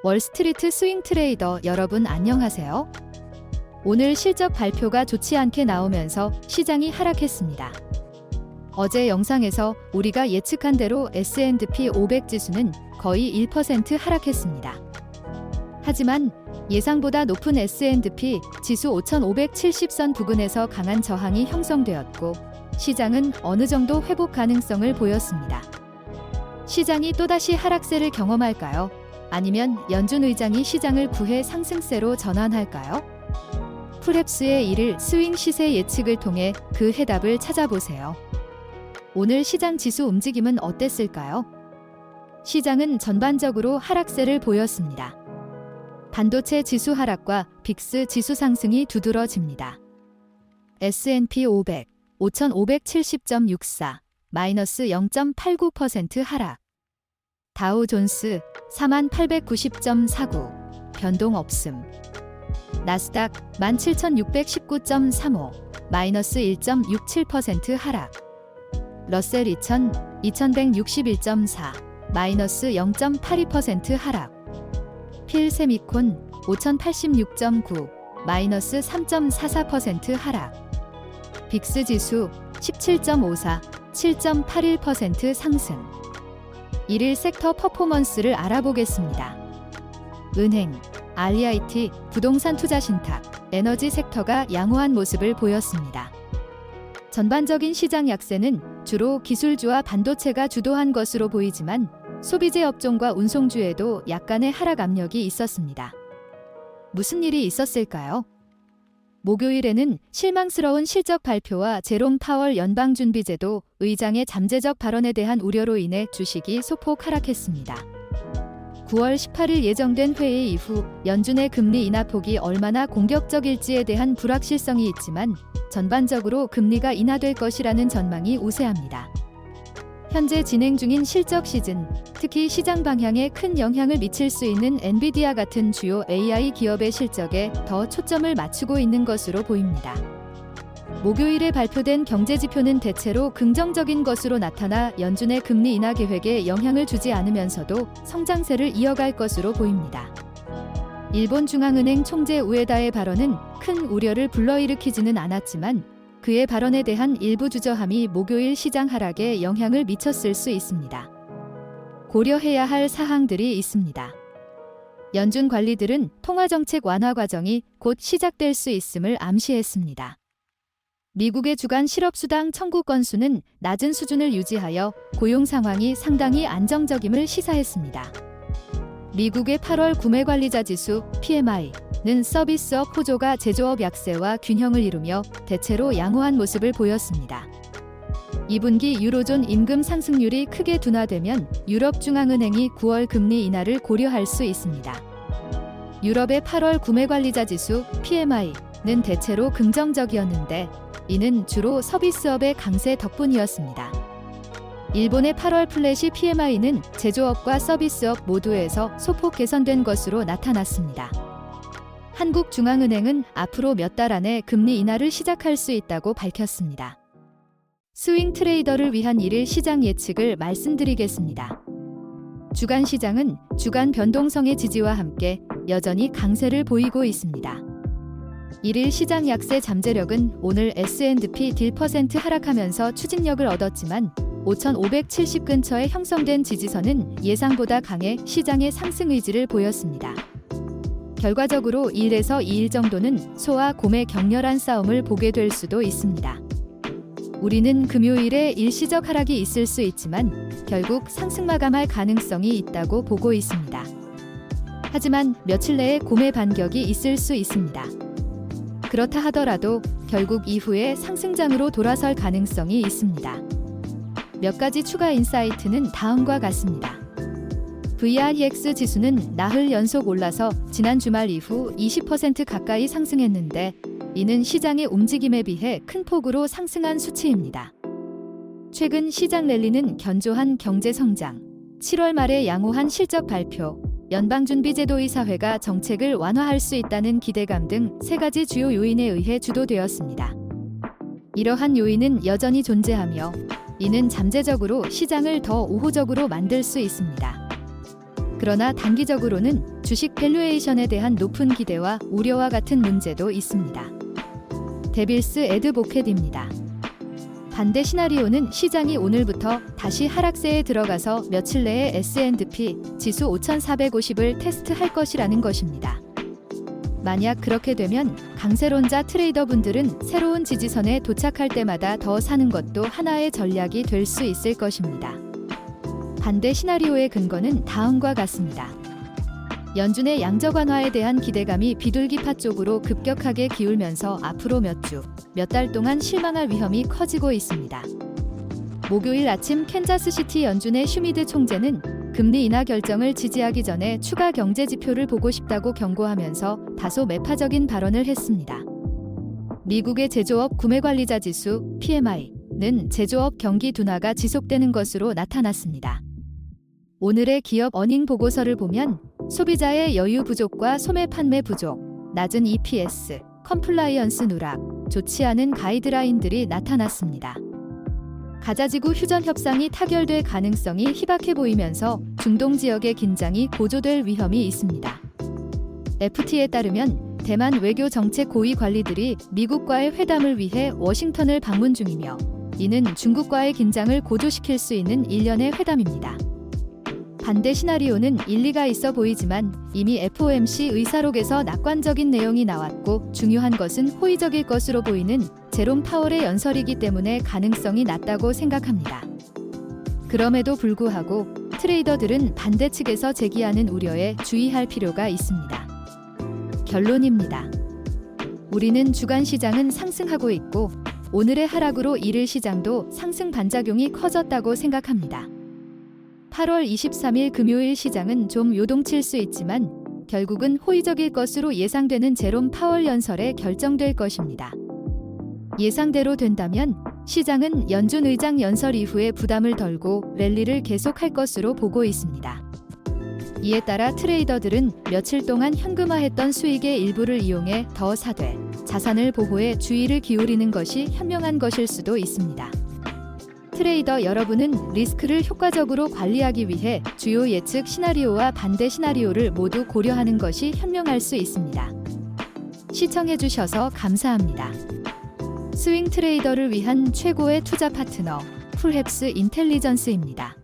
월스트리트 스윙 트레이더 여러분 안녕하세요. 오늘 실적 발표가 좋지 않게 나오면서 시장이 하락했습니다. 어제 영상에서 우리가 예측한 대로 S&P 500 지수는 거의 1% 하락했습니다. 하지만 예상보다 높은 S&P 지수 5570선 부근에서 강한 저항이 형성되었고 시장은 어느 정도 회복 가능성을 보였습니다. 시장이 또다시 하락세를 경험할까요? 아니면 연준 의장이 시장을 구해 상승세로 전환할까요? 프랩스의 1일 스윙 시세 예측을 통해 그 해답을 찾아보세요. 오늘 시장 지수 움직임은 어땠을까요? 시장은 전반적으로 하락세를 보였습니다. 반도체 지수 하락과 빅스 지수 상승이 두드러집니다. S&P 500 5570.64 마이너스 0.89% 하락. 다우 존스 4890.49 변동 없음. 나스닥 17619.35 마이너스 1.67% 하락. 러셀 2000 2161.4 마이너스 0.82% 하락. 필 세미콘 5086.9 마이너스 3.44% 하락. 빅스 지수 17.54 7.81% 상승. 1일 섹터 퍼포먼스를 알아보겠습니다. 은행, REIT, 부동산 투자 신탁, 에너지 섹터가 양호한 모습을 보였습니다. 전반적인 시장 약세는 주로 기술주와 반도체가 주도한 것으로 보이지만 소비재 업종과 운송주에도 약간의 하락 압력이 있었습니다. 무슨 일이 있었을까요? 목요일에는 실망스러운 실적 발표와 제롬 파월 연방준비제도 의장의 잠재적 발언에 대한 우려로 인해 주식이 소폭 하락했습니다. 9월 18일 예정된 회의 이후 연준의 금리 인하폭이 얼마나 공격적일지에 대한 불확실성이 있지만 전반적으로 금리가 인하될 것이라는 전망이 우세합니다. 현재 진행 중인 실적 시즌, 특히 시장 방향에 큰 영향을 미칠 수 있는 엔비디아 같은 주요 AI 기업의 실적에 더 초점을 맞추고 있는 것으로 보입니다. 목요일에 발표된 경제지표는 대체로 긍정적인 것으로 나타나 연준의 금리 인하 계획에 영향을 주지 않으면서도 성장세를 이어갈 것으로 보입니다. 일본 중앙은행 총재 우에다의 발언은 큰 우려를 불러일으키지는 않았지만 그의 발언에 대한 일부 주저함이 목요일 시장 하락에 영향을 미쳤을 수 있습니다. 고려해야 할 사항들이 있습니다. 연준 관리들은 통화정책 완화 과정이 곧 시작될 수 있음을 암시했습니다. 미국의 주간 실업수당 청구 건수는 낮은 수준을 유지하여 고용 상황이 상당히 안정적임을 시사했습니다. 미국의 8월 구매관리자 지수 PMI는 서비스업 호조가 제조업 약세와 균형을 이루며 대체로 양호한 모습을 보였습니다. 2분기 유로존 임금 상승률이 크게 둔화되면 유럽중앙은행이 9월 금리 인하를 고려할 수 있습니다. 유럽의 8월 구매관리자 지수 PMI는 대체로 긍정적이었는데 이는 주로 서비스업의 강세 덕분이었습니다. 일본의 8월 플래시 PMI는 제조업과 서비스업 모두에서 소폭 개선된 것으로 나타났습니다. 한국중앙은행은 앞으로 몇 달 안에 금리 인하를 시작할 수 있다고 밝혔습니다. 스윙 트레이더를 위한 1일 시장 예측을 말씀드리겠습니다. 주간 시장은 주간 변동성의 지지와 함께 여전히 강세를 보이고 있습니다. 1일 시장 약세 잠재력은 오늘 S&P 1% 하락하면서 추진력을 얻었지만 5570 근처에 형성된 지지선은 예상보다 강해 시장의 상승 의지를 보였습니다. 결과적으로 1에서 2일 정도는 소와 곰의 격렬한 싸움을 보게 될 수도 있습니다. 우리는 금요일에 일시적 하락이 있을 수 있지만 결국 상승 마감할 가능성이 있다고 보고 있습니다. 하지만 며칠 내에 곰의 반격이 있을 수 있습니다. 그렇다 하더라도 결국 이후에 상승장으로 돌아설 가능성이 있습니다. 몇 가지 추가 인사이트는 다음과 같습니다. VREX 지수는 나흘 연속 올라서 지난 주말 이후 20% 가까이 상승했는데 이는 시장의 움직임에 비해 큰 폭으로 상승한 수치입니다. 최근 시장 랠리는 견조한 경제 성장, 7월 말에 양호한 실적 발표, 연방준비제도이사회가 정책을 완화할 수 있다는 기대감 등 세 가지 주요 요인에 의해 주도되었습니다. 이러한 요인은 여전히 존재하며 이는 잠재적으로 시장을 더 우호적으로 만들 수 있습니다. 그러나 단기적으로는 주식 밸류에이션에 대한 높은 기대와 우려와 같은 문제도 있습니다. 데빌스 애드보켓입니다. 반대 시나리오는 시장이 오늘부터 다시 하락세에 들어가서 며칠 내에 S&P 지수 5450을 테스트할 것이라는 것입니다. 만약 그렇게 되면 강세론자 트레이더분들은 새로운 지지선에 도착할 때마다 더 사는 것도 하나의 전략이 될 수 있을 것입니다. 반대 시나리오의 근거는 다음과 같습니다. 연준의 양적 완화에 대한 기대감이 비둘기파 쪽으로 급격하게 기울면서 앞으로 몇 주, 몇 달 동안 실망할 위험이 커지고 있습니다. 목요일 아침 캔자스시티 연준의 슈미드 총재는 금리 인하 결정을 지지하기 전에 추가 경제 지표를 보고 싶다고 경고하면서 다소 매파적인 발언을 했습니다. 미국의 제조업 구매관리자 지수 PMI는 제조업 경기 둔화가 지속되는 것으로 나타났습니다. 오늘의 기업 어닝 보고서를 보면 소비자의 여유 부족과 소매 판매 부족, 낮은 EPS, 컴플라이언스 누락, 좋지 않은 가이드라인들이 나타났습니다. 가자지구 휴전 협상이 타결될 가능성이 희박해 보이면서 중동 지역의 긴장이 고조될 위험이 있습니다. FT에 따르면 대만 외교 정책 고위 관리들이 미국과의 회담을 위해 워싱턴을 방문 중이며 이는 중국과의 긴장을 고조시킬 수 있는 일련의 회담입니다. 반대 시나리오는 일리가 있어 보이지만 이미 FOMC 의사록에서 낙관적인 내용이 나왔고 중요한 것은 호의적일 것으로 보이는 제롬 파월의 연설이기 때문에 가능성이 낮다고 생각합니다. 그럼에도 불구하고 트레이더들은 반대 측에서 제기하는 우려에 주의할 필요가 있습니다. 결론입니다. 우리는 주간 시장은 상승하고 있고 오늘의 하락으로 이를 시장도 상승 반작용이 커졌다고 생각합니다. 8월 23일 금요일 시장은 좀 요동칠 수 있지만 결국은 호의적일 것으로 예상되는 제롬 파월 연설에 결정될 것입니다. 예상대로 된다면 시장은 연준 의장 연설 이후에 부담을 덜고 랠리를 계속할 것으로 보고 있습니다. 이에 따라 트레이더들은 며칠 동안 현금화했던 수익의 일부를 이용해 더 사되 자산을 보호해 주의를 기울이는 것이 현명한 것일 수도 있습니다. 트레이더 여러분은 리스크를 효과적으로 관리하기 위해 주요 예측 시나리오와 반대 시나리오를 모두 고려하는 것이 현명할 수 있습니다. 시청해주셔서 감사합니다. 스윙 트레이더를 위한 최고의 투자 파트너 풀헵스 인텔리전스입니다.